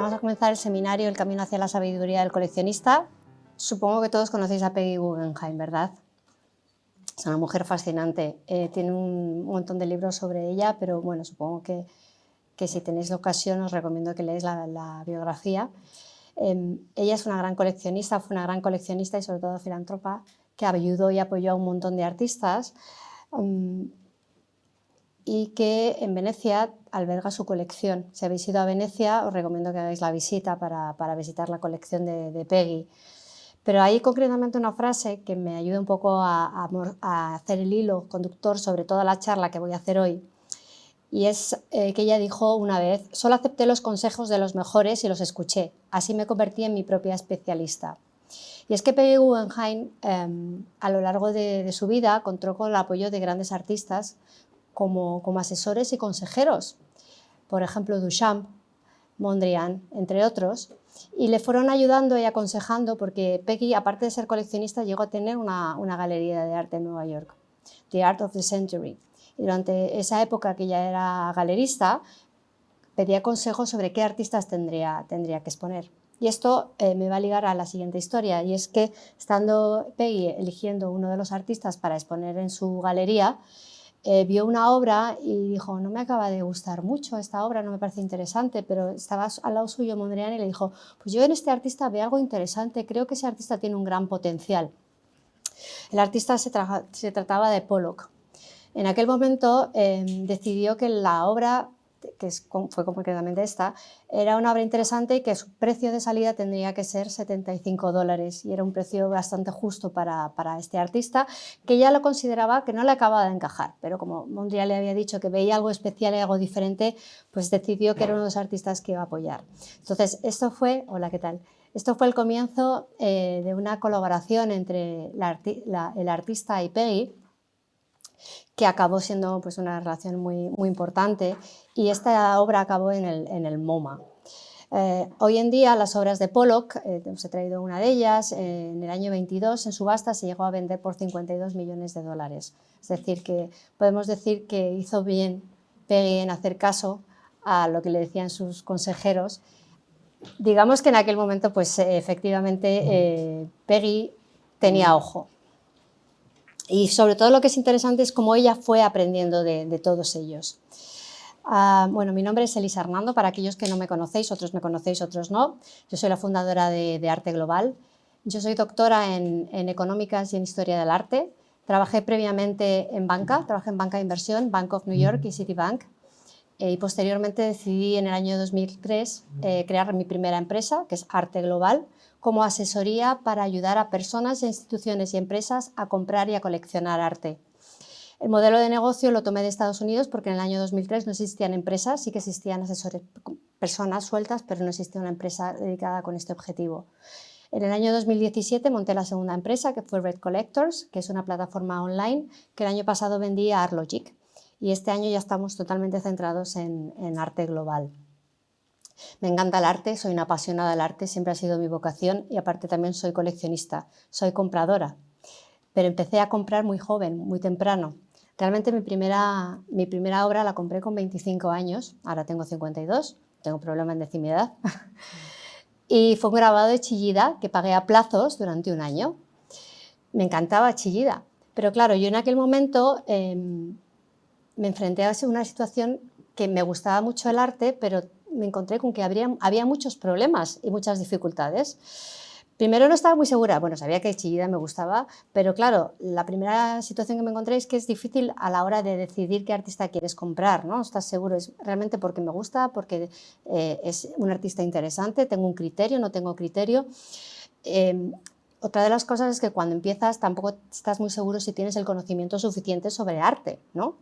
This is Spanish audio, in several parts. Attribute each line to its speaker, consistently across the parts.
Speaker 1: Vamos a comenzar el seminario El camino hacia la sabiduría del coleccionista. Supongo que todos conocéis a Peggy Guggenheim, ¿verdad? Es una mujer fascinante. Tiene un montón de libros sobre ella, pero bueno, supongo que si tenéis la ocasión os recomiendo que leáis la biografía. Ella es una gran coleccionista, fue una gran coleccionista y sobre todo filántropa que ayudó y apoyó a un montón de artistas y que en Venecia alberga su colección. Si habéis ido a Venecia, os recomiendo que hagáis la visita para visitar la colección de Peggy. Pero hay concretamente una frase que me ayuda un poco a hacer el hilo conductor sobre toda la charla que voy a hacer hoy, y es que ella dijo una vez: solo acepté los consejos de los mejores y los escuché, así me convertí en mi propia especialista. Y es que Peggy Guggenheim a lo largo de su vida contó con el apoyo de grandes artistas como asesores y consejeros, por ejemplo Duchamp, Mondrian, entre otros, y le fueron ayudando y aconsejando porque Peggy, aparte de ser coleccionista, llegó a tener una galería de arte en Nueva York, The Art of the Century. Y durante esa época que ella era galerista, pedía consejos sobre qué artistas tendría que exponer. Y esto me va a ligar a la siguiente historia, y es que estando Peggy eligiendo uno de los artistas para exponer en su galería, vio una obra y dijo: no me acaba de gustar mucho esta obra, no me parece interesante, pero estaba al lado suyo Mondrian y le dijo: pues yo en este artista veo algo interesante, creo que ese artista tiene un gran potencial. El artista se trataba de Pollock. En aquel momento decidió que la obra, fue concretamente esta, era una obra interesante y que su precio de salida tendría que ser $75, y era un precio bastante justo para este artista, que ya lo consideraba que no le acababa de encajar, pero como Mondrian le había dicho que veía algo especial y algo diferente, pues decidió que era uno de los artistas que iba a apoyar. Entonces, esto fue el comienzo de una colaboración entre el artista y Peggy, que acabó siendo pues una relación muy importante, y esta obra acabó en el MoMA. Hoy en día las obras de Pollock, os he traído una de ellas, en el año 22 en subasta se llegó a vender por $52 millones. Es decir, que podemos decir que hizo bien Peggy en hacer caso a lo que le decían sus consejeros. Digamos que en aquel momento pues efectivamente Peggy tenía ojo. Y sobre todo lo que es interesante es cómo ella fue aprendiendo de todos ellos. Bueno, mi nombre es Elisa Hernando, para aquellos que no me conocéis, otros me conocéis, otros no. Yo soy la fundadora de Arte Global. Yo soy doctora en Económicas y en Historia del Arte. Trabajé previamente en banca, trabajé en banca de inversión, Bank of New York y Citibank. Y posteriormente decidí en el año 2003 crear mi primera empresa, que es Arte Global, como asesoría para ayudar a personas, instituciones y empresas a comprar y a coleccionar arte. El modelo de negocio lo tomé de Estados Unidos porque en el año 2003 no existían empresas, sí que existían asesores, personas sueltas, pero no existía una empresa dedicada con este objetivo. En el año 2017 monté la segunda empresa, que fue Red Collectors, que es una plataforma online que el año pasado vendí a Artlogic, y este año ya estamos totalmente centrados en Arte Global. Me encanta el arte, soy una apasionada del arte, siempre ha sido mi vocación, y aparte también soy coleccionista, soy compradora, pero empecé a comprar muy joven, muy temprano. Realmente mi primera obra la compré con 25 años, ahora tengo 52, tengo problema en decir mi edad, y fue un grabado de Chillida que pagué a plazos durante un año. Me encantaba Chillida, pero claro, yo en aquel momento me enfrenté a una situación que me gustaba mucho el arte, pero me encontré con que había muchos problemas y muchas dificultades. Primero no estaba muy segura, bueno, sabía que Chillida me gustaba, pero claro, la primera situación que me encontré es que es difícil a la hora de decidir qué artista quieres comprar, ¿no? ¿Estás seguro? ¿Es realmente porque me gusta, porque es un artista interesante, tengo un criterio, no tengo criterio? Otra de las cosas es que cuando empiezas tampoco estás muy seguro si tienes el conocimiento suficiente sobre arte, ¿no?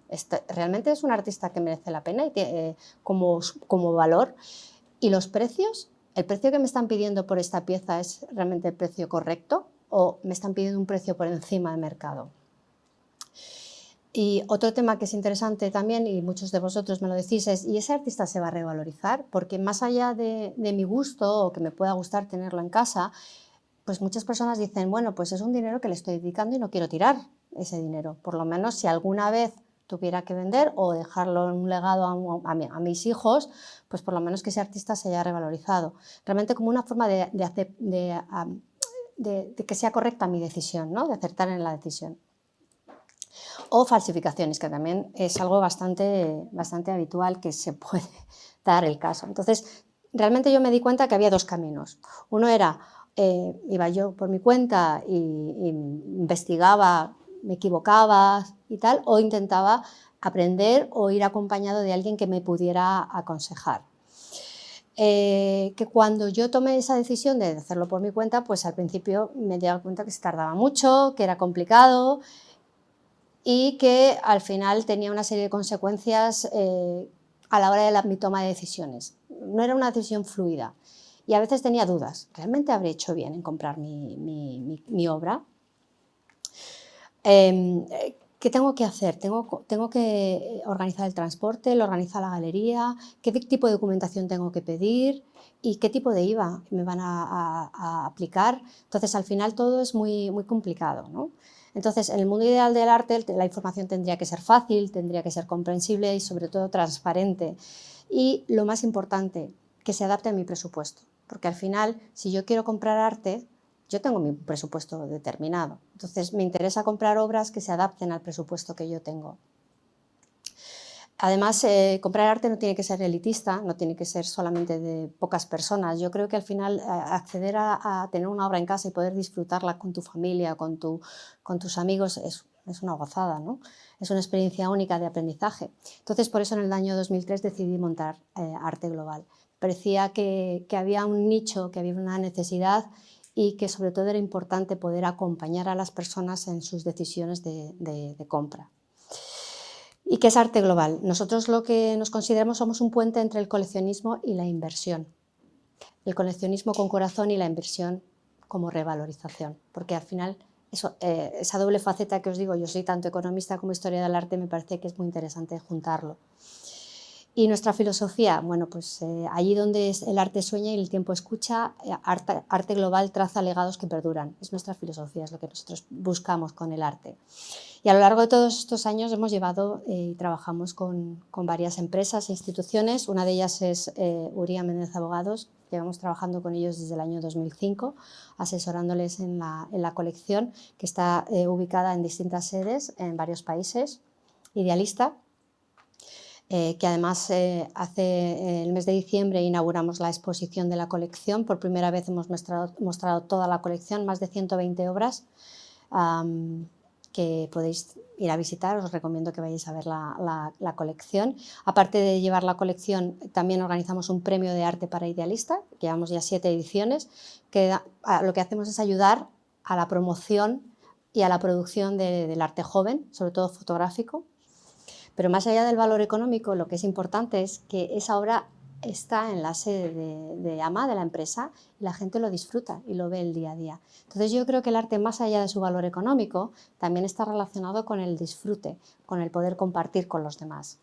Speaker 1: ¿Realmente es un artista que merece la pena y como valor? ¿Y los precios? ¿El precio que me están pidiendo por esta pieza es realmente el precio correcto o me están pidiendo un precio por encima del mercado? Y otro tema que es interesante también, y muchos de vosotros me lo decís, es: ¿y ese artista se va a revalorizar? Porque más allá de mi gusto o que me pueda gustar tenerlo en casa, pues muchas personas dicen: bueno, pues es un dinero que le estoy dedicando y no quiero tirar ese dinero. Por lo menos si alguna vez tuviera que vender o dejarlo en un legado a mis hijos, pues por lo menos que ese artista se haya revalorizado. Realmente como una forma de que sea correcta mi decisión, ¿no? De acertar en la decisión. O falsificaciones, que también es algo bastante habitual que se puede dar el caso. Entonces, realmente yo me di cuenta que había dos caminos. Uno era, iba yo por mi cuenta y investigaba, me equivocaba y tal, o intentaba aprender o ir acompañado de alguien que me pudiera aconsejar. Que cuando yo tomé esa decisión de hacerlo por mi cuenta, pues al principio me di cuenta que se tardaba mucho, que era complicado y que al final tenía una serie de consecuencias a la hora de mi toma de decisiones. No era una decisión fluida y a veces tenía dudas. ¿Realmente habré hecho bien en comprar mi obra? ¿Qué tengo que hacer? Tengo que organizar el transporte, lo organiza la galería, qué tipo de documentación tengo que pedir y qué tipo de IVA me van a aplicar. Entonces, al final todo es muy complicado, ¿no? Entonces, en el mundo ideal del arte, la información tendría que ser fácil, tendría que ser comprensible y sobre todo transparente. Y lo más importante, que se adapte a mi presupuesto. Porque al final, si yo quiero comprar arte, yo tengo mi presupuesto determinado. Entonces, me interesa comprar obras que se adapten al presupuesto que yo tengo. Además, comprar arte no tiene que ser elitista, no tiene que ser solamente de pocas personas. Yo creo que al final acceder a tener una obra en casa y poder disfrutarla con tu familia, con tus amigos, es una gozada, ¿no? Es una experiencia única de aprendizaje. Entonces, por eso en el año 2003 decidí montar Arte Global. Parecía que había un nicho, que había una necesidad y que sobre todo era importante poder acompañar a las personas en sus decisiones de compra. ¿Y qué es arte global? Nosotros lo que nos consideramos somos un puente entre el coleccionismo y la inversión. El coleccionismo con corazón y la inversión como revalorización, porque al final esa doble faceta que os digo, yo soy tanto economista como historiadora del arte, me parece que es muy interesante juntarlo. Y nuestra filosofía, bueno, pues allí donde el arte sueña y el tiempo escucha, arte global traza legados que perduran. Es nuestra filosofía, es lo que nosotros buscamos con el arte. Y a lo largo de todos estos años hemos llevado y trabajamos con varias empresas e instituciones. Una de ellas es Uría Méndez Abogados. Llevamos trabajando con ellos desde el año 2005, asesorándoles en la colección, que está ubicada en distintas sedes en varios países. Idealista, que además hace el mes de diciembre inauguramos la exposición de la colección. Por primera vez hemos mostrado toda la colección, más de 120 obras que podéis ir a visitar. Os recomiendo que vayáis a ver la colección. Aparte de llevar la colección, también organizamos un premio de arte para idealista, llevamos ya 7 ediciones, que lo que hacemos es ayudar a la promoción y a la producción del arte joven, sobre todo fotográfico. Pero más allá del valor económico, lo que es importante es que esa obra está en la sede de AMA, de la empresa, y la gente lo disfruta y lo ve el día a día. Entonces yo creo que el arte, más allá de su valor económico, también está relacionado con el disfrute, con el poder compartir con los demás.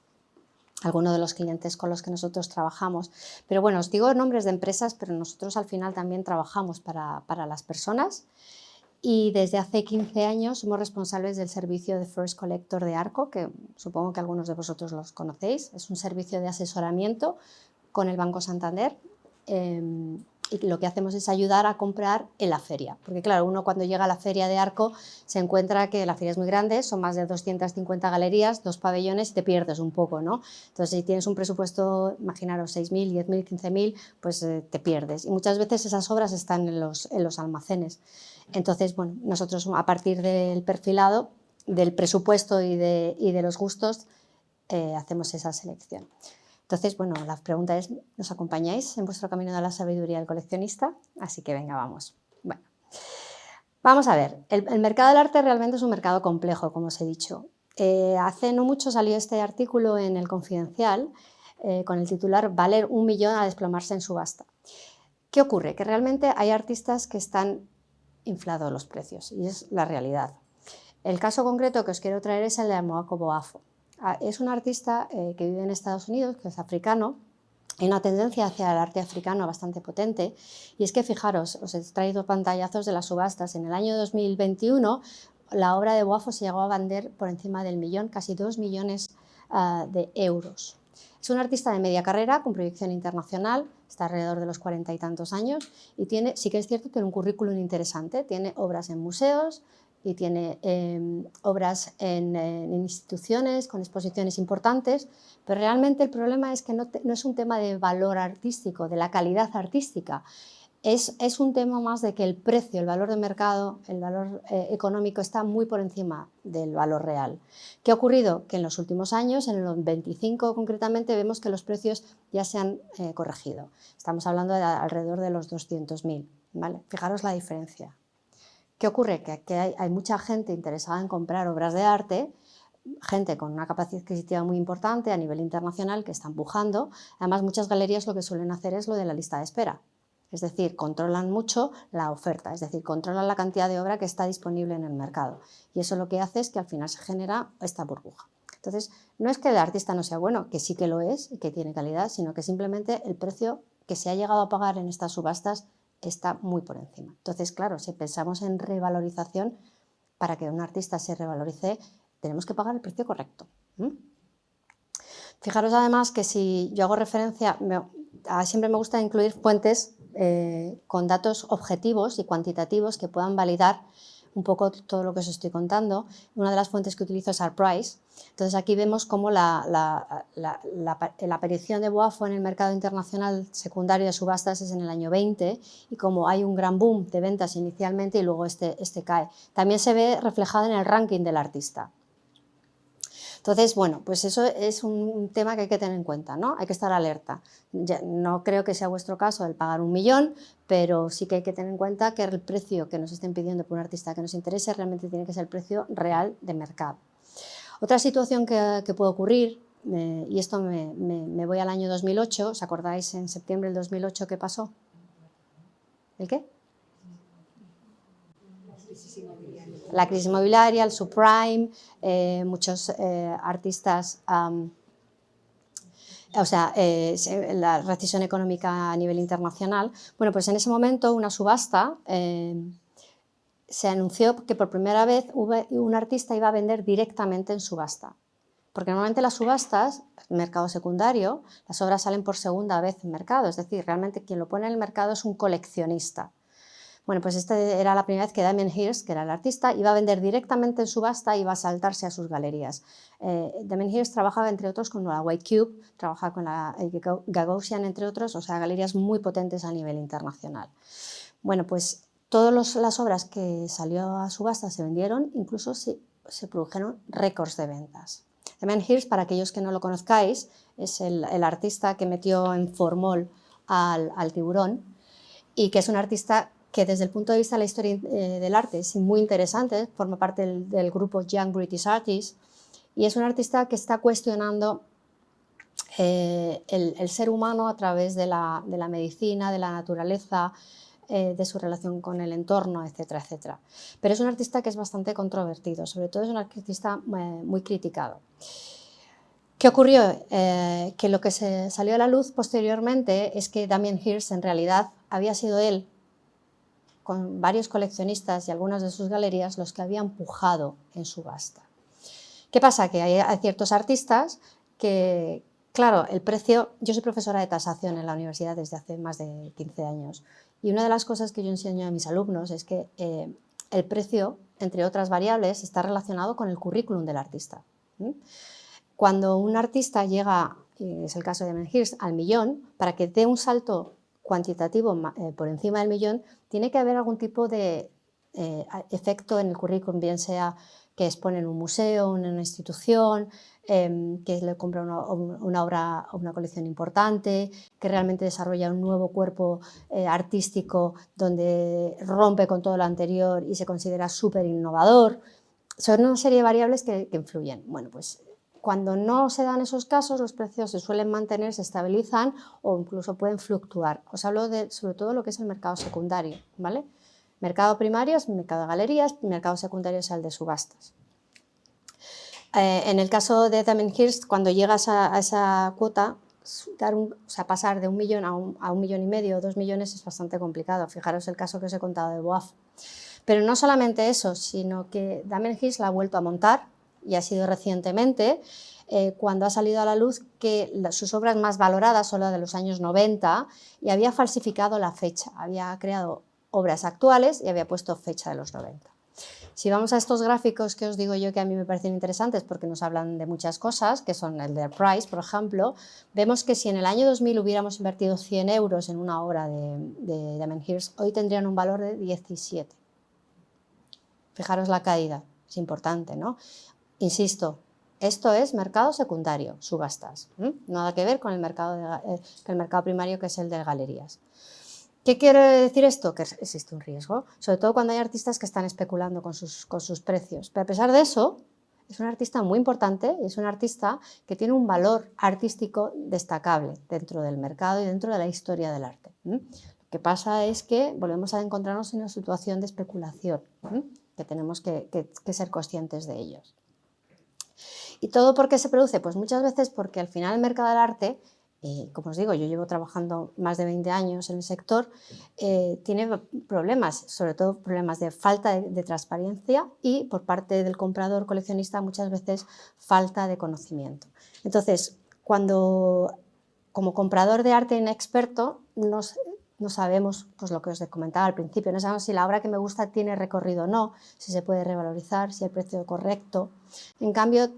Speaker 1: Algunos de los clientes con los que nosotros trabajamos. Pero bueno, os digo nombres de empresas, pero nosotros al final también trabajamos para las personas. Y desde hace 15 años somos responsables del servicio de First Collector de Arco, que supongo que algunos de vosotros los conocéis. Es un servicio de asesoramiento con el Banco Santander y lo que hacemos es ayudar a comprar en la feria. Porque claro, uno cuando llega a la feria de Arco se encuentra que la feria es muy grande, son más de 250 galerías, 2 pabellones y te pierdes un poco, ¿no? Entonces si tienes un presupuesto, imaginaros 6.000, 10.000, 15.000, pues te pierdes. Y muchas veces esas obras están en los almacenes. Entonces, bueno, nosotros a partir del perfilado, del presupuesto y de los gustos, hacemos esa selección. Entonces, bueno, la pregunta es, ¿nos acompañáis en vuestro camino de la sabiduría del coleccionista? Así que venga, vamos. Bueno, vamos a ver, el mercado del arte realmente es un mercado complejo, como os he dicho. Hace no mucho salió este artículo en El Confidencial con el titular «Valer 1 millón a desplomarse en subasta». ¿Qué ocurre? Que realmente hay artistas que están inflados los precios y es la realidad. El caso concreto que os quiero traer es el de Amoako Boafo. Es un artista que vive en Estados Unidos, que es africano. Hay una tendencia hacia el arte africano bastante potente y es que fijaros, os he traído pantallazos de las subastas. En el año 2021 la obra de Boafo se llegó a vender por encima del millón, casi 2 millones de euros. Es un artista de media carrera con proyección internacional, está alrededor de los 40 y tantos años y sí que es cierto que tiene un currículum interesante, tiene obras en museos y tiene obras en instituciones con exposiciones importantes, pero realmente el problema es que no es un tema de valor artístico, de la calidad artística. Es un tema más de que el precio, el valor de mercado, el valor económico está muy por encima del valor real. ¿Qué ha ocurrido? Que en los últimos años, en el 25 concretamente, vemos que los precios ya se han corregido. Estamos hablando de alrededor de los 200.000, ¿vale? Fijaros la diferencia. ¿Qué ocurre? Que hay mucha gente interesada en comprar obras de arte, gente con una capacidad adquisitiva muy importante a nivel internacional que está empujando. Además, muchas galerías lo que suelen hacer es lo de la lista de espera. Es decir, controlan mucho la oferta, es decir, controlan la cantidad de obra que está disponible en el mercado. Y eso lo que hace es que al final se genera esta burbuja. Entonces, no es que el artista no sea bueno, que sí que lo es y que tiene calidad, sino que simplemente el precio que se ha llegado a pagar en estas subastas está muy por encima. Entonces, claro, si pensamos en revalorización, para que un artista se revalorice, tenemos que pagar el precio correcto. Fijaros además que si yo hago referencia, siempre me gusta incluir fuentes con datos objetivos y cuantitativos que puedan validar un poco todo lo que os estoy contando. Una de las fuentes que utilizo es ArtPrice. Entonces aquí vemos cómo la aparición de Boafo en el mercado internacional secundario de subastas es en el año 20 y como hay un gran boom de ventas inicialmente y luego este cae. También se ve reflejado en el ranking del artista. Entonces, bueno, pues eso es un tema que hay que tener en cuenta, ¿no? Hay que estar alerta. No creo que sea vuestro caso el pagar 1 millón, pero sí que hay que tener en cuenta que el precio que nos estén pidiendo por un artista que nos interese realmente tiene que ser el precio real de mercado. Otra situación que puede ocurrir, y esto me voy al año 2008, ¿os acordáis en septiembre del 2008 qué pasó? ¿El qué? La crisis inmobiliaria, el subprime, muchos artistas, la recesión económica a nivel internacional. Bueno, pues en ese momento una subasta se anunció que por primera vez un artista iba a vender directamente en subasta. Porque normalmente las subastas, mercado secundario, las obras salen por segunda vez en mercado, es decir, realmente quien lo pone en el mercado es un coleccionista. Bueno, pues esta era la primera vez que Damien Hirst, que era el artista, iba a vender directamente en subasta y iba a saltarse a sus galerías. Damien Hirst trabajaba, entre otros, con la White Cube, trabajaba con la Gagosian, entre otros, o sea, galerías muy potentes a nivel internacional. Bueno, pues todas las obras que salió a subasta se vendieron, incluso se produjeron récords de ventas. Damien Hirst, para aquellos que no lo conozcáis, es el artista que metió en formol al tiburón y que es un artista que desde el punto de vista de la historia del arte es muy interesante, forma parte del grupo Young British Artists y es un artista que está cuestionando el ser humano a través de la medicina, de la naturaleza, de su relación con el entorno, etcétera, etcétera. Pero es un artista que es bastante controvertido, sobre todo es un artista muy criticado. ¿Qué ocurrió? Que lo que se salió a la luz posteriormente es que Damien Hirst en realidad había sido él, con varios coleccionistas y algunas de sus galerías, los que habían pujado en subasta. ¿Qué pasa? Que hay ciertos artistas que, claro, el precio... Yo soy profesora de tasación en la universidad desde hace más de 15 años y una de las cosas que yo enseño a mis alumnos es que el precio, entre otras variables, está relacionado con el currículum del artista. Cuando un artista llega, es el caso de Damien Hirst, al millón, para que dé un salto cuantitativo por encima del millón, tiene que haber algún tipo de efecto en el currículum, bien sea que expone en un museo, en una institución, que le compra una obra o una colección importante, que realmente desarrolla un nuevo cuerpo artístico donde rompe con todo lo anterior y se considera súper innovador. Son una serie de variables que influyen. Bueno, pues cuando no se dan esos casos, los precios se suelen mantener, se estabilizan o incluso pueden fluctuar. Os hablo de, sobre todo, lo que es el mercado secundario, ¿vale? Mercado primario es el mercado de galerías, mercado secundario es el de subastas. En el caso de Damien Hirst, cuando llegas a esa cuota, pasar de 1 millón a 1,5 millones o 2 millones es bastante complicado. Fijaros el caso que os he contado de Boafo. Pero no solamente eso, sino que Damien Hirst la ha vuelto a montar, y ha sido recientemente, cuando ha salido a la luz que sus obras más valoradas son las de los años 90 y había falsificado la fecha, había creado obras actuales y había puesto fecha de los 90. Si vamos a estos gráficos que os digo yo que a mí me parecen interesantes porque nos hablan de muchas cosas, que son el de Price, por ejemplo, vemos que si en el año 2000 hubiéramos invertido 100 euros en una obra de Damien Hirst, hoy tendrían un valor de 17. Fijaros la caída, es importante, ¿no? Insisto, esto es mercado secundario, subastas, nada que ver con el mercado primario, que es el de galerías. ¿Qué quiere decir esto? Que existe un riesgo, sobre todo cuando hay artistas que están especulando con sus precios. Pero a pesar de eso, es un artista muy importante y es un artista que tiene un valor artístico destacable dentro del mercado y dentro de la historia del arte. Lo que pasa es que volvemos a encontrarnos en una situación de especulación, que tenemos que ser conscientes de ellos. ¿Y todo por qué se produce? Pues muchas veces porque al final el mercado del arte, como os digo, yo llevo trabajando más de 20 años en el sector, tiene problemas, sobre todo problemas de falta de transparencia y por parte del comprador coleccionista muchas veces falta de conocimiento. Entonces, como comprador de arte inexperto, no sabemos, pues lo que os comentaba al principio, no sabemos si la obra que me gusta tiene recorrido o no, si se puede revalorizar, si el precio es correcto. En cambio,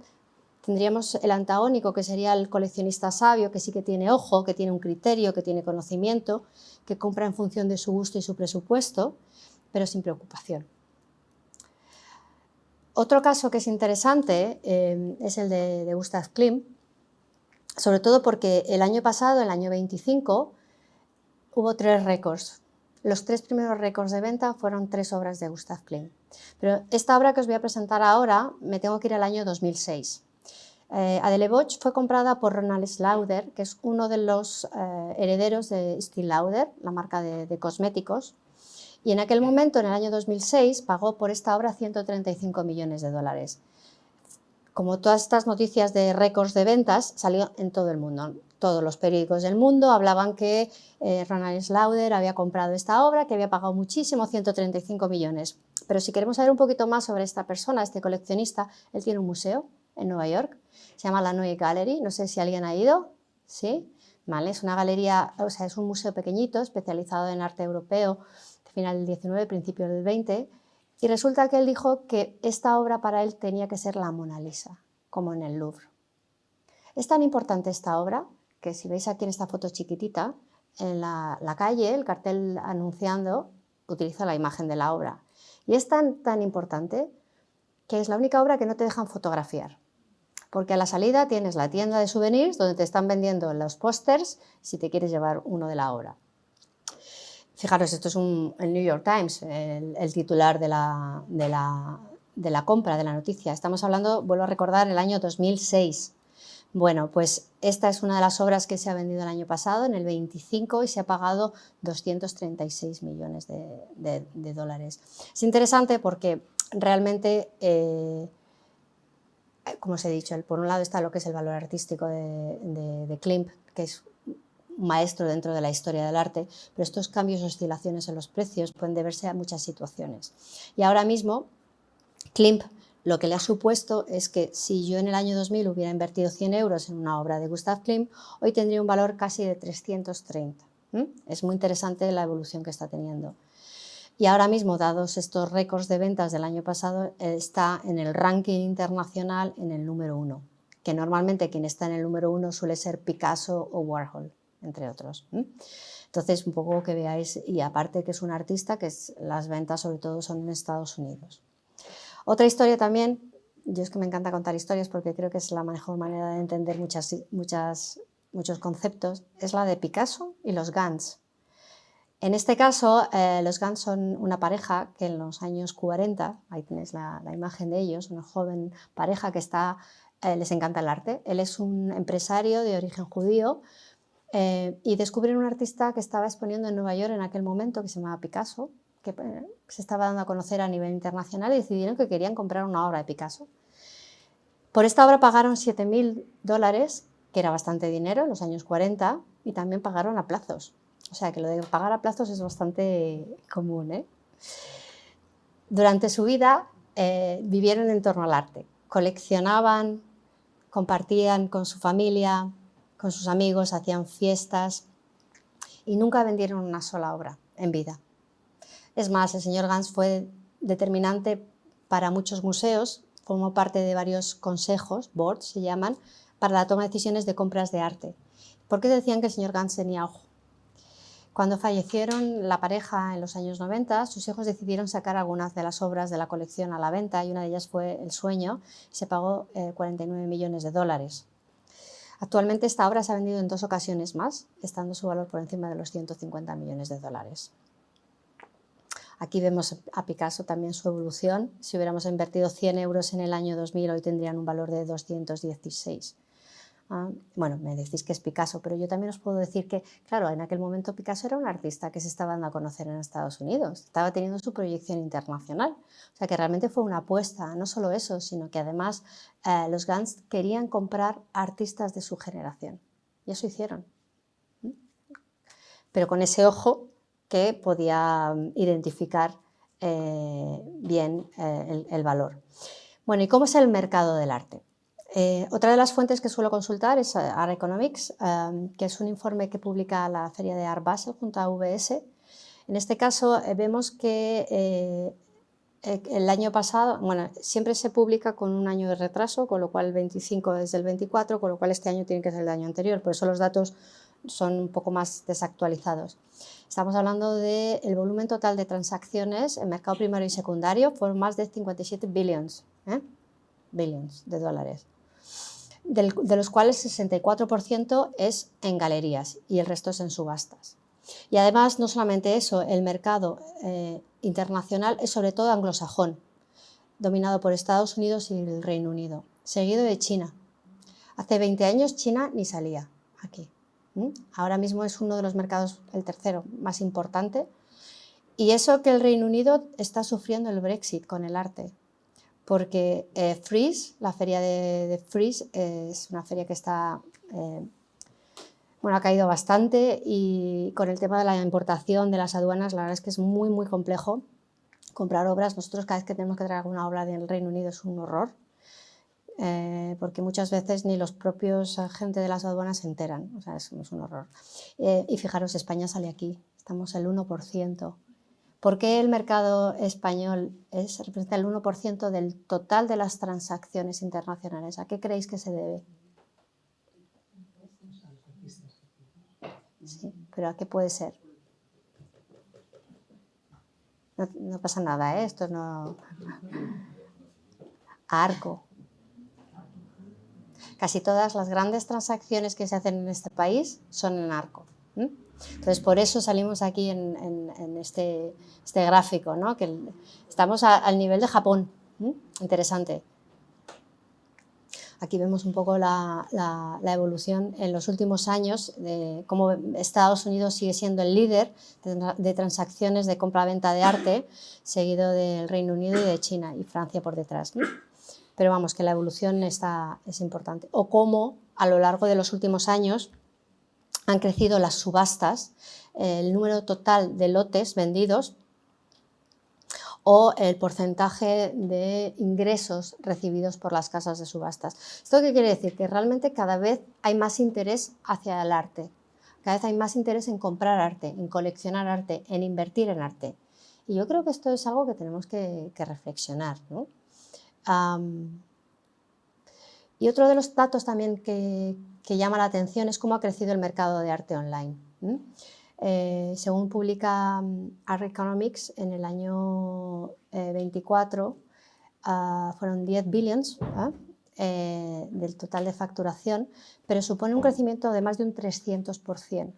Speaker 1: tendríamos el antagónico, que sería el coleccionista sabio, que sí que tiene ojo, que tiene un criterio, que tiene conocimiento, que compra en función de su gusto y su presupuesto, pero sin preocupación. Otro caso que es interesante es el de Gustav Klimt, sobre todo porque el año pasado, el año 25, hubo 3 récords. Los 3 primeros récords de venta fueron 3 obras de Gustav Klimt. Pero esta obra que os voy a presentar ahora, me tengo que ir al año 2006. Adele Bosch fue comprada por Ronald Lauder, que es uno de los herederos de Estée Lauder, la marca de cosméticos, y en aquel momento, en el año 2006, pagó por esta obra 135 millones de dólares. Como todas estas noticias de récords de ventas, salió en todo el mundo. Todos los periódicos del mundo hablaban que Ronald Lauder había comprado esta obra, que había pagado muchísimo, 135 millones. Pero si queremos saber un poquito más sobre esta persona, este coleccionista, él tiene un museo en Nueva York, se llama la Neue Gallery, no sé si alguien ha ido, ¿sí? Vale, es una galería, o sea, es un museo pequeñito, especializado en arte europeo, final del 19, principio del 20, y resulta que él dijo que esta obra para él tenía que ser la Mona Lisa, como en el Louvre. Es tan importante esta obra que si veis aquí en esta foto chiquitita, en la calle, el cartel anunciando, utiliza la imagen de la obra. Y es tan importante que es la única obra que no te dejan fotografiar. Porque a la salida tienes la tienda de souvenirs donde te están vendiendo los pósters si te quieres llevar uno de la obra. Fijaros, esto es el New York Times, el titular de la compra, de la noticia. Estamos hablando, vuelvo a recordar, el año 2006. Bueno, pues esta es una de las obras que se ha vendido el año pasado, en el 25, y se ha pagado 236 millones de dólares. Es interesante porque realmente, como os he dicho, por un lado está lo que es el valor artístico de Klimt, que es un maestro dentro de la historia del arte, pero estos cambios o oscilaciones en los precios pueden deberse a muchas situaciones. Y ahora mismo, Klimt lo que le ha supuesto es que si yo en el año 2000 hubiera invertido 100 euros en una obra de Gustav Klimt, hoy tendría un valor casi de 330. Es muy interesante la evolución que está teniendo. Y ahora mismo, dados estos récords de ventas del año pasado, está en el ranking internacional en el número 1, que normalmente quien está en el número 1 suele ser Picasso o Warhol, entre otros. Entonces, un poco que veáis, y aparte que es un artista, que las ventas sobre todo son en Estados Unidos. Otra historia también, yo es que me encanta contar historias porque creo que es la mejor manera de entender muchos conceptos, es la de Picasso y los Gans. En este caso, los Gans son una pareja que en los años 40, ahí tenéis la imagen de ellos, una joven pareja que les encanta el arte. Él es un empresario de origen judío y descubren un artista que estaba exponiendo en Nueva York en aquel momento, que se llamaba Picasso, que se estaba dando a conocer a nivel internacional, y decidieron que querían comprar una obra de Picasso. Por esta obra pagaron $7.000, que era bastante dinero en los años 40, y también pagaron a plazos. O sea que lo de pagar a plazos es bastante común, ¿eh? Durante su vida vivieron en torno al arte, coleccionaban, compartían con su familia, con sus amigos, hacían fiestas y nunca vendieron una sola obra en vida. Es más, el señor Gans fue determinante para muchos museos, formó parte de varios consejos, boards se llaman, para la toma de decisiones de compras de arte. ¿Por qué decían que el señor Gans tenía ojo? Cuando fallecieron la pareja en los años 90, sus hijos decidieron sacar algunas de las obras de la colección a la venta y una de ellas fue El sueño, y se pagó 49 millones de dólares. Actualmente esta obra se ha vendido en 2 ocasiones más, estando su valor por encima de los 150 millones de dólares. Aquí vemos a Picasso también su evolución. Si hubiéramos invertido 100 euros en el año 2000, hoy tendrían un valor de 216. Bueno, me decís que es Picasso, pero yo también os puedo decir que, claro, en aquel momento Picasso era un artista que se estaba dando a conocer en Estados Unidos, estaba teniendo su proyección internacional, o sea que realmente fue una apuesta, no solo eso, sino que además los Gans querían comprar artistas de su generación, y eso hicieron, pero con ese ojo que podía identificar bien el valor. Bueno, ¿y cómo es el mercado del arte? Otra de las fuentes que suelo consultar es Art Economics, que es un informe que publica la Feria de Art Basel junto a UBS. En este caso vemos que el año pasado, bueno, siempre se publica con un año de retraso, con lo cual el 25 es del 24, con lo cual este año tiene que ser el año anterior, por eso los datos son un poco más desactualizados. Estamos hablando del volumen total de transacciones en mercado primario y secundario, por más de 57 billions, billions de dólares, de los cuales 64% es en galerías y el resto es en subastas. Y además, no solamente eso, el mercado internacional es sobre todo anglosajón, dominado por Estados Unidos y el Reino Unido, seguido de China. Hace 20 años China ni salía aquí. Ahora mismo es uno de los mercados, el tercero más importante, y eso que el Reino Unido está sufriendo el Brexit con el arte, porque Frieze, la feria de Frieze, es una feria que está, bueno, ha caído bastante, y con el tema de la importación de las aduanas, la verdad es que es muy, muy complejo comprar obras. Nosotros cada vez que tenemos que traer alguna obra del Reino Unido es un horror, porque muchas veces ni los propios agentes de las aduanas se enteran, o sea, es un horror. Y fijaros, España sale aquí, estamos el 1%. ¿Por qué el mercado español representa el 1% del total de las transacciones internacionales? ¿A qué creéis que se debe? Sí, pero ¿a qué puede ser? No pasa nada, esto no... A Arco. Casi todas las grandes transacciones que se hacen en este país son en Arco. Entonces, por eso salimos aquí en este gráfico, ¿no? Que estamos al nivel de Japón. Interesante. Aquí vemos un poco la evolución en los últimos años, de cómo Estados Unidos sigue siendo el líder de transacciones de compra-venta de arte, seguido del Reino Unido y de China, y Francia por detrás, ¿no? Pero vamos, que la evolución es importante. O cómo a lo largo de los últimos años han crecido las subastas, el número total de lotes vendidos o el porcentaje de ingresos recibidos por las casas de subastas. ¿Esto qué quiere decir? Que realmente cada vez hay más interés hacia el arte, cada vez hay más interés en comprar arte, en coleccionar arte, en invertir en arte. Y yo creo que esto es algo que tenemos que reflexionar, ¿no? Y otro de los datos también que llama la atención es cómo ha crecido el mercado de arte online. Según publica Art Economics, en el año 24 fueron 10 billions del total de facturación, pero supone un crecimiento de más de un 300%.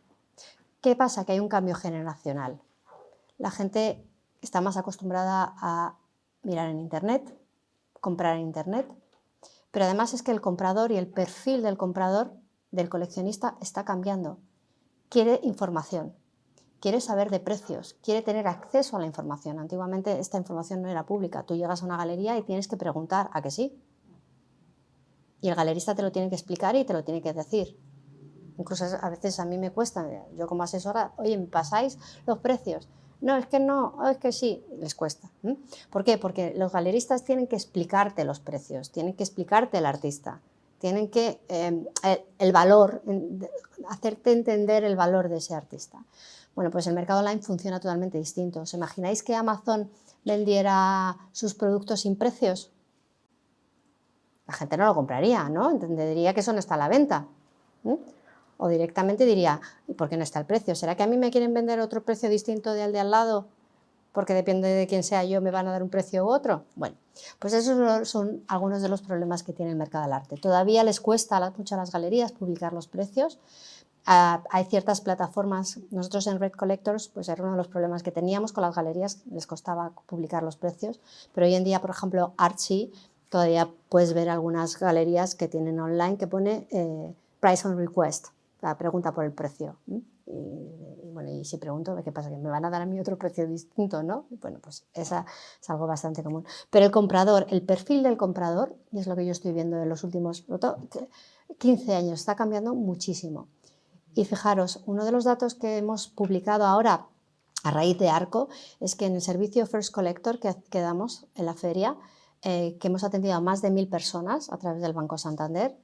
Speaker 1: ¿Qué pasa? Que hay un cambio generacional. La gente está más acostumbrada a mirar en Internet, comprar en Internet, pero además es que el comprador y el perfil del comprador, del coleccionista, está cambiando. Quiere información, quiere saber de precios, quiere tener acceso a la información. Antiguamente esta información no era pública. Tú llegas a una galería y tienes que preguntar, ¿a que sí? Y el galerista te lo tiene que explicar y te lo tiene que decir. Incluso a veces a mí me cuesta, yo como asesora, oye, ¿me pasáis los precios? No, es que no, es que sí, les cuesta. ¿Por qué? Porque los galeristas tienen que explicarte los precios, tienen que explicarte el artista, tienen que el valor, hacerte entender el valor de ese artista. Bueno, pues el mercado online funciona totalmente distinto. ¿Os imagináis que Amazon vendiera sus productos sin precios? La gente no lo compraría, ¿no? Entendería que eso no está a la venta. O directamente diría, ¿y por qué no está el precio? ¿Será que a mí me quieren vender otro precio distinto del de al lado? Porque depende de quién sea yo, me van a dar un precio u otro. Bueno, pues esos son algunos de los problemas que tiene el mercado del arte. Todavía les cuesta mucho a las galerías publicar los precios. Hay ciertas plataformas, nosotros en Red Collectors, pues era uno de los problemas que teníamos con las galerías, les costaba publicar los precios, pero hoy en día, por ejemplo, Artsy, todavía puedes ver algunas galerías que tienen online que pone Price on Request, la pregunta por el precio. Bueno, y si pregunto, ¿qué pasa? ¿Que me van a dar a mí otro precio distinto, no? Bueno, pues esa es algo bastante común. Pero el comprador, el perfil del comprador, y es lo que yo estoy viendo en los últimos 15 años, está cambiando muchísimo. Y fijaros, uno de los datos que hemos publicado ahora a raíz de Arco es que en el servicio First Collector que damos en la feria, que hemos atendido a más de 1000 personas a través del Banco Santander,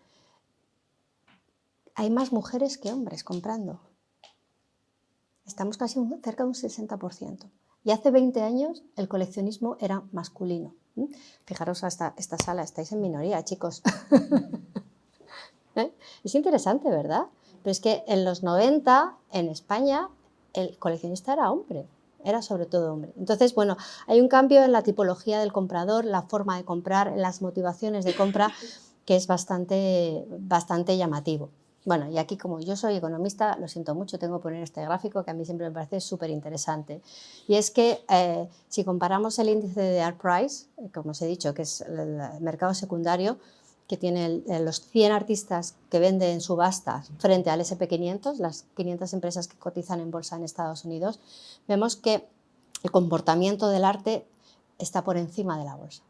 Speaker 1: hay más mujeres que hombres comprando. Estamos casi cerca de un 60%. Y hace 20 años el coleccionismo era masculino. Fijaros, hasta esta sala, estáis en minoría, chicos. Es interesante, ¿verdad? Pero es que en los 90, en España, el coleccionista era hombre, era sobre todo hombre. Entonces, bueno, hay un cambio en la tipología del comprador, la forma de comprar, las motivaciones de compra, que es bastante llamativo. Bueno, y aquí como yo soy economista, lo siento mucho, tengo que poner este gráfico que a mí siempre me parece súper interesante. Y es que si comparamos el índice de Art Price, como os he dicho, que es el mercado secundario, que tiene los 100 artistas que venden en subastas frente al SP500, las 500 empresas que cotizan en bolsa en Estados Unidos, vemos que el comportamiento del arte está por encima de la bolsa.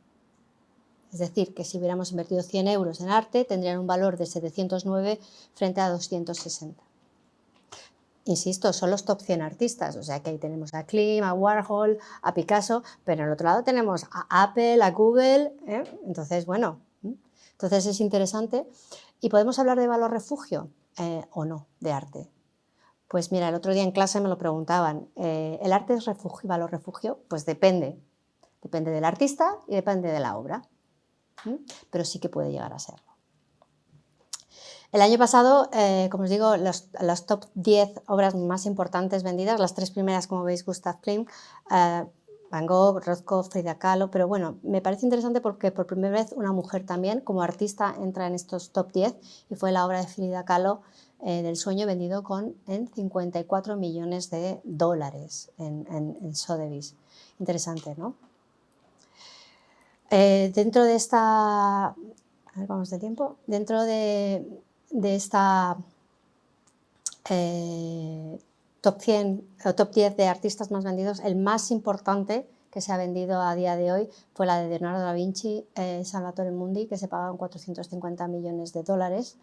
Speaker 1: Es decir, que si hubiéramos invertido 100 euros en arte, tendrían un valor de 709 frente a 260. Insisto, son los top 100 artistas, o sea que ahí tenemos a Klim, a Warhol, a Picasso, pero en el otro lado tenemos a Apple, a Google, entonces, bueno, entonces es interesante. ¿Y podemos hablar de valor refugio o no, de arte? Pues mira, el otro día en clase me lo preguntaban, ¿el arte es refugio, valor refugio? Pues depende del artista y depende de la obra, pero sí que puede llegar a serlo. El año pasado, como os digo, las top 10 obras más importantes vendidas, las 3 primeras, como veis, Gustav Klimt, Van Gogh, Rothko, Frida Kahlo, pero bueno, me parece interesante porque por primera vez una mujer también, como artista, entra en estos top 10 y fue la obra de Frida Kahlo, del sueño, vendido en 54 millones de dólares en Sotheby's. Interesante, ¿no? Dentro de esta... A ver, vamos de tiempo. Dentro de esta top 100 o top 10 de artistas más vendidos, el más importante que se ha vendido a día de hoy fue la de Leonardo da Vinci, Salvatore Mundi, que se pagaron 450 millones de dólares,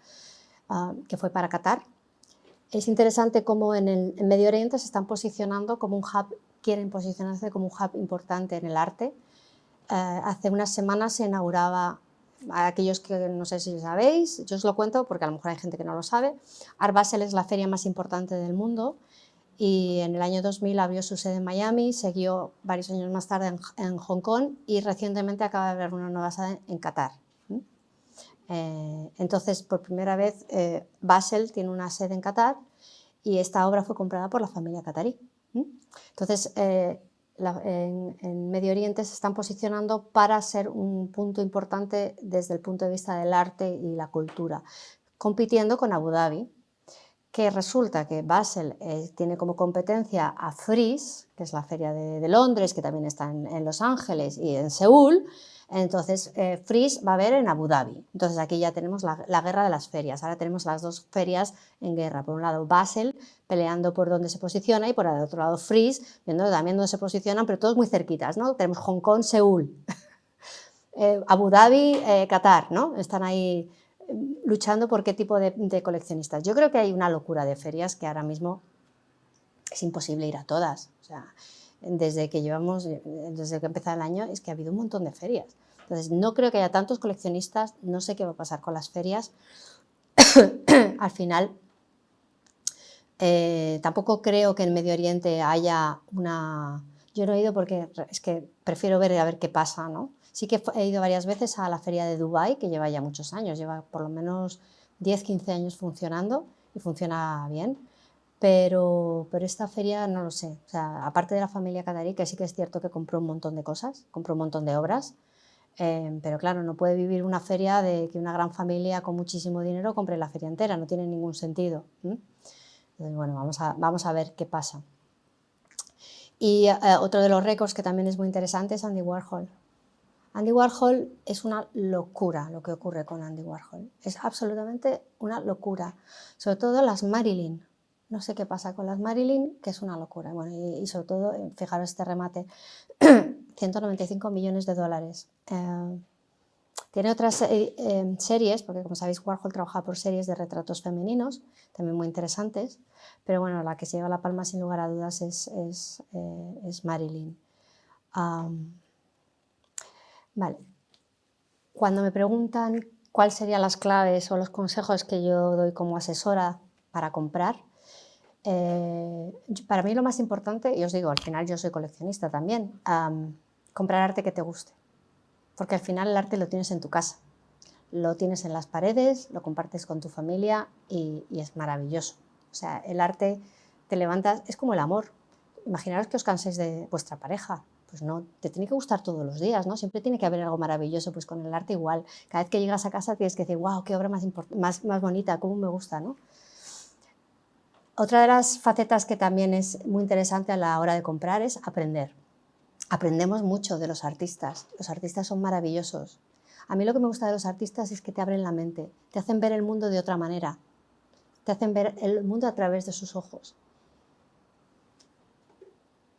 Speaker 1: que fue para Qatar. Es interesante cómo en Medio Oriente se están posicionando como un hub, quieren posicionarse como un hub importante en el arte. Hace unas semanas se inauguraba, a aquellos que no sé si sabéis, yo os lo cuento porque a lo mejor hay gente que no lo sabe, Art Basel es la feria más importante del mundo y en el año 2000 abrió su sede en Miami, siguió varios años más tarde en Hong Kong y recientemente acaba de abrir una nueva sede en Qatar. Entonces, por primera vez, Basel tiene una sede en Qatar y esta obra fue comprada por la familia qatarí. Entonces, en Medio Oriente se están posicionando para ser un punto importante desde el punto de vista del arte y la cultura, compitiendo con Abu Dhabi, que resulta que Basel tiene como competencia a Frieze, que es la feria de Londres, que también está en Los Ángeles y en Seúl. Entonces, Frieze va a haber en Abu Dhabi. Entonces, aquí ya tenemos la guerra de las ferias. Ahora tenemos las dos ferias en guerra. Por un lado, Basel peleando por dónde se posiciona y por el otro lado, Frieze viendo también dónde se posicionan, pero todos muy cerquitas, ¿no? Tenemos Hong Kong, Seúl, Abu Dhabi, Qatar, ¿no? Están ahí luchando por qué tipo de coleccionistas. Yo creo que hay una locura de ferias que ahora mismo es imposible ir a todas. O sea, desde que empezó el año, es que ha habido un montón de ferias. Entonces, no creo que haya tantos coleccionistas, no sé qué va a pasar con las ferias. Al final, tampoco creo que en Medio Oriente haya una... Yo no he ido porque es que prefiero ver a ver qué pasa, ¿no? Sí que he ido varias veces a la feria de Dubái, que lleva ya muchos años, lleva por lo menos 10, 15 años funcionando y funciona bien. Pero esta feria no lo sé. O sea, aparte de la familia Qatarí, que sí que es cierto que compró un montón de cosas, compró un montón de obras, pero claro, no puede vivir una feria de que una gran familia con muchísimo dinero compre la feria entera, no tiene ningún sentido. Entonces, bueno, vamos a ver qué pasa. Y otro de los récords que también es muy interesante es Andy Warhol. Andy Warhol es una locura lo que ocurre con Andy Warhol. Es absolutamente una locura. Sobre todo las Marilyn. No sé qué pasa con las Marilyn, que es una locura. Bueno, y sobre todo, fijaros este remate, 195 millones de dólares. Tiene otras series, porque como sabéis Warhol trabaja por series de retratos femeninos, también muy interesantes, pero bueno, la que se lleva la palma sin lugar a dudas es Marilyn. Vale. Cuando me preguntan cuáles serían las claves o los consejos que yo doy como asesora para comprar, para mí lo más importante, y os digo, al final yo soy coleccionista también, comprar arte que te guste, porque al final el arte lo tienes en tu casa, lo tienes en las paredes, lo compartes con tu familia y es maravilloso. O sea, el arte te levantas, es como el amor. Imaginaros que os canséis de vuestra pareja, pues no, te tiene que gustar todos los días, ¿no? Siempre tiene que haber algo maravilloso, pues con el arte igual. Cada vez que llegas a casa tienes que decir, wow, qué obra más bonita, cómo me gusta, ¿no? Otra de las facetas que también es muy interesante a la hora de comprar es aprender. Aprendemos mucho de los artistas son maravillosos. A mí lo que me gusta de los artistas es que te abren la mente, te hacen ver el mundo de otra manera, te hacen ver el mundo a través de sus ojos.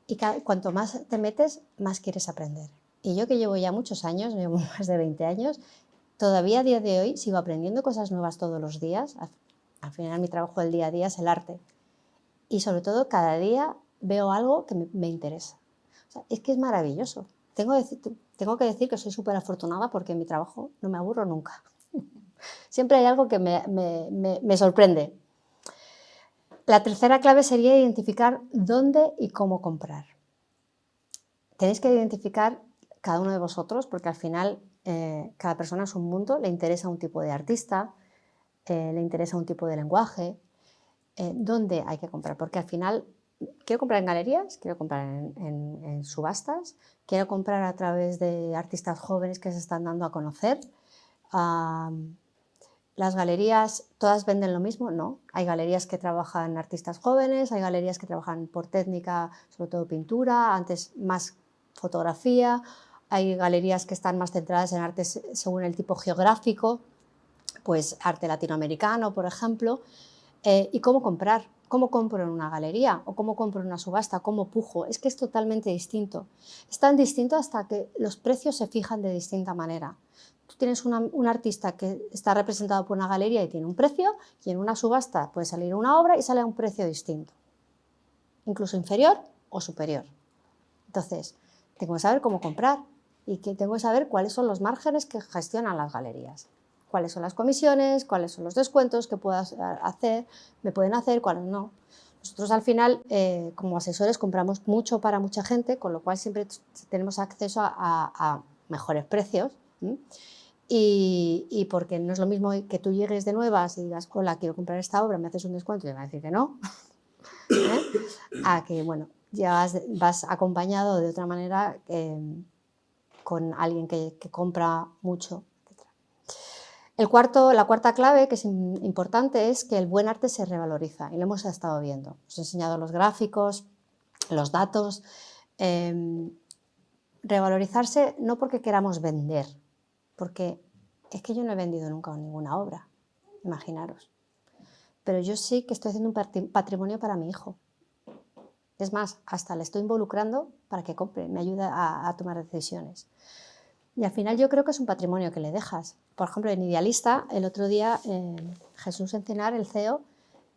Speaker 1: Y cuanto más te metes, más quieres aprender. Y yo que llevo ya muchos años, llevo más de 20 años, todavía a día de hoy sigo aprendiendo cosas nuevas todos los días. Al final mi trabajo del día a día es el arte. Y sobre todo cada día veo algo que me interesa. O sea, es que es maravilloso. Tengo que decir que soy súper afortunada porque en mi trabajo no me aburro nunca. Siempre hay algo que me sorprende. La tercera clave sería identificar dónde y cómo comprar. Tenéis que identificar cada uno de vosotros porque al final cada persona es un mundo, le interesa un tipo de artista, le interesa un tipo de lenguaje, dónde hay que comprar, porque al final quiero comprar en galerías, quiero comprar en subastas, quiero comprar a través de artistas jóvenes que se están dando a conocer. ¿Las galerías todas venden lo mismo? No. Hay galerías que trabajan artistas jóvenes, hay galerías que trabajan por técnica, sobre todo pintura, antes más fotografía, hay galerías que están más centradas en artes según el tipo geográfico, pues arte latinoamericano, por ejemplo. ¿Y cómo comprar? ¿Cómo compro en una galería? ¿O cómo compro en una subasta? ¿Cómo pujo? Es que es totalmente distinto. Es tan distinto hasta que los precios se fijan de distinta manera. Tú tienes un artista que está representado por una galería y tiene un precio, y en una subasta puede salir una obra y sale a un precio distinto, incluso inferior o superior. Entonces, tengo que saber cómo comprar y tengo que saber cuáles son los márgenes que gestionan las galerías. Cuáles son las comisiones, cuáles son los descuentos que me pueden hacer, cuáles no. Nosotros al final, como asesores, compramos mucho para mucha gente, con lo cual siempre tenemos acceso a mejores precios. Y porque no es lo mismo que tú llegues de nuevas y digas, hola, quiero comprar esta obra, me haces un descuento y me va a decir que no, a que, bueno, ya vas acompañado de otra manera con alguien que compra mucho. La cuarta clave, que es importante, es que el buen arte se revaloriza, y lo hemos estado viendo. Os he enseñado los gráficos, los datos. Revalorizarse no porque queramos vender, porque es que yo no he vendido nunca ninguna obra, imaginaros. Pero yo sí que estoy haciendo un patrimonio para mi hijo. Es más, hasta le estoy involucrando para que compre, me ayuda a tomar decisiones. Y al final yo creo que es un patrimonio que le dejas. Por ejemplo, en Idealista, el otro día, Jesús Encinar, el CEO,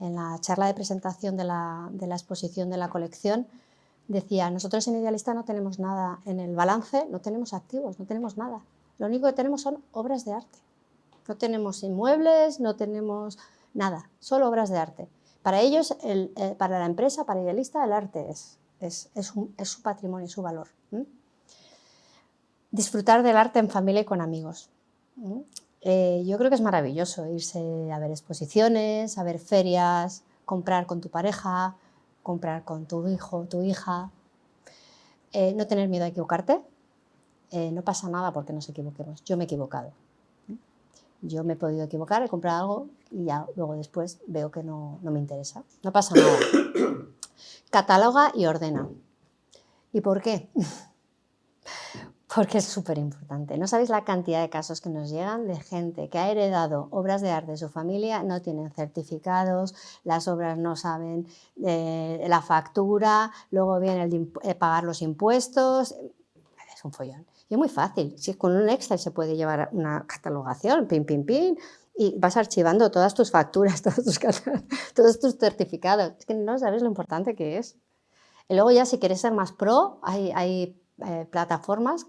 Speaker 1: en la charla de presentación de la exposición de la colección, decía, nosotros en Idealista no tenemos nada en el balance, no tenemos activos, no tenemos nada. Lo único que tenemos son obras de arte. No tenemos inmuebles, no tenemos nada, solo obras de arte. Para ellos, para la empresa, para Idealista, el arte es su patrimonio, su valor. Disfrutar del arte en familia y con amigos. Yo creo que es maravilloso irse a ver exposiciones, a ver ferias, comprar con tu pareja, comprar con tu hijo, tu hija. No tener miedo a equivocarte. No pasa nada porque nos equivoquemos. Yo me he equivocado. Yo me he podido equivocar, he comprado algo y ya luego después veo que no me interesa. No pasa nada. Cataloga y ordena. ¿Y por qué? Porque es súper importante. No sabéis la cantidad de casos que nos llegan de gente que ha heredado obras de arte de su familia, no tienen certificados, las obras no saben la factura, luego viene el pagar los impuestos. Es un follón. Y es muy fácil. Si con un Excel se puede llevar una catalogación, pin, pin, pin, y vas archivando todas tus facturas, todos tus certificados. Es que no sabes lo importante que es. Y luego ya si quieres ser más pro, hay plataformas,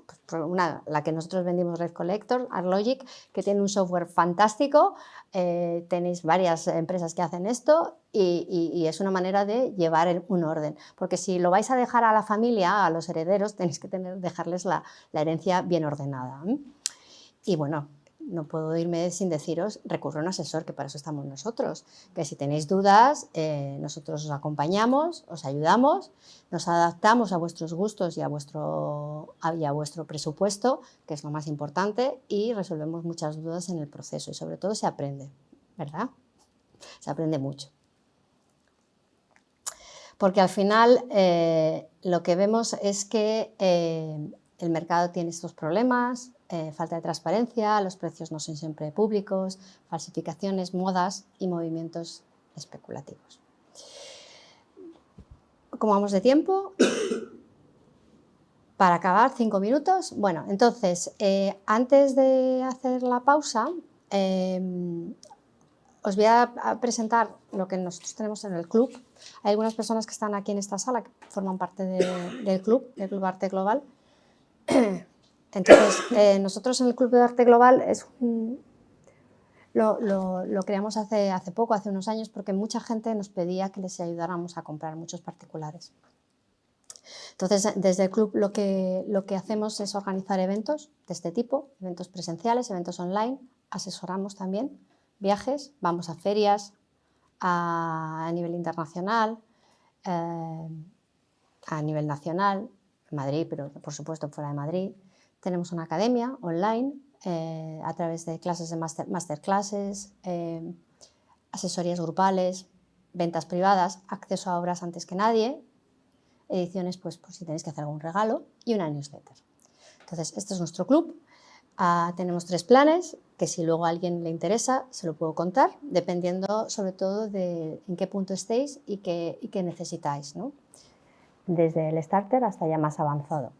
Speaker 1: la que nosotros vendimos, Red Collector, ArtLogic, que tiene un software fantástico. Tenéis varias empresas que hacen esto y es una manera de llevar un orden. Porque si lo vais a dejar a la familia, a los herederos, tenéis que dejarles la herencia bien ordenada. Y bueno, no puedo irme sin deciros, recurre a un asesor, que para eso estamos nosotros, que si tenéis dudas, nosotros os acompañamos, os ayudamos, nos adaptamos a vuestros gustos y a vuestro presupuesto, que es lo más importante, y resolvemos muchas dudas en el proceso y sobre todo se aprende, ¿verdad? Se aprende mucho. Porque al final lo que vemos es que el mercado tiene estos problemas, falta de transparencia, los precios no son siempre públicos, falsificaciones, modas y movimientos especulativos. ¿Cómo vamos de tiempo? Para acabar, 5 minutos. Bueno, entonces, antes de hacer la pausa, os voy a presentar lo que nosotros tenemos en el club. Hay algunas personas que están aquí en esta sala que forman parte del club Arte Global. Entonces, nosotros en el Club de Arte Global lo creamos hace poco, hace unos años, porque mucha gente nos pedía que les ayudáramos a comprar, muchos particulares. Entonces, desde el club lo que hacemos es organizar eventos de este tipo, eventos presenciales, eventos online, asesoramos también viajes, vamos a ferias a nivel internacional, a nivel nacional, en Madrid, pero por supuesto fuera de Madrid. Tenemos una academia online a través de clases de masterclasses, asesorías grupales, ventas privadas, acceso a obras antes que nadie, ediciones pues por si tenéis que hacer algún regalo y una newsletter. Entonces, este es nuestro club. Tenemos 3 planes que si luego a alguien le interesa se lo puedo contar, dependiendo sobre todo de en qué punto estéis y qué necesitáis, ¿no? Desde el starter hasta ya más avanzado.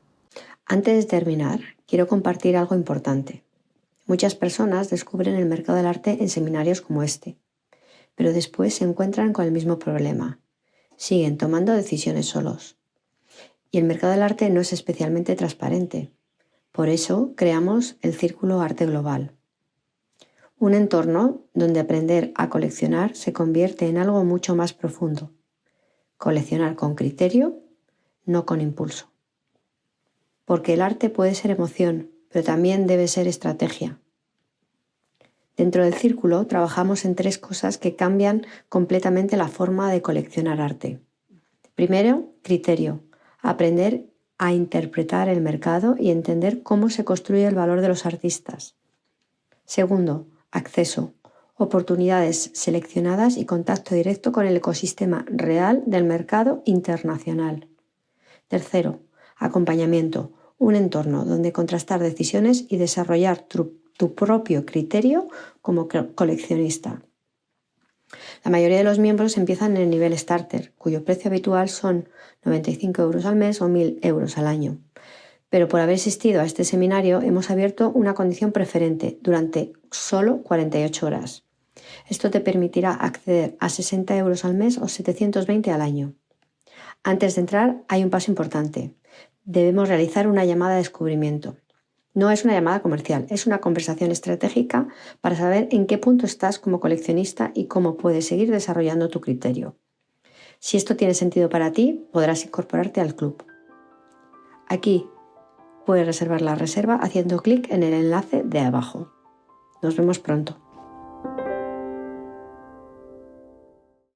Speaker 2: Antes de terminar, quiero compartir algo importante. Muchas personas descubren el mercado del arte en seminarios como este, pero después se encuentran con el mismo problema. Siguen tomando decisiones solos. Y el mercado del arte no es especialmente transparente. Por eso creamos el Círculo Arte Global. Un entorno donde aprender a coleccionar se convierte en algo mucho más profundo. Coleccionar con criterio, no con impulso. Porque el arte puede ser emoción, pero también debe ser estrategia. Dentro del círculo trabajamos en 3 cosas que cambian completamente la forma de coleccionar arte. Primero, criterio. Aprender a interpretar el mercado y entender cómo se construye el valor de los artistas. Segundo, acceso. Oportunidades seleccionadas y contacto directo con el ecosistema real del mercado internacional. Tercero, acompañamiento. Un entorno donde contrastar decisiones y desarrollar tu propio criterio como coleccionista. La mayoría de los miembros empiezan en el nivel starter, cuyo precio habitual son 95 € al mes o 1.000 € al año. Pero por haber asistido a este seminario hemos abierto una condición preferente durante solo 48 horas. Esto te permitirá acceder a 60 € al mes o 720 al año. Antes de entrar hay un paso importante. Debemos realizar una llamada de descubrimiento. No es una llamada comercial, es una conversación estratégica para saber en qué punto estás como coleccionista y cómo puedes seguir desarrollando tu criterio. Si esto tiene sentido para ti, podrás incorporarte al club. Aquí puedes reservar la reserva haciendo clic en el enlace de abajo. Nos vemos pronto.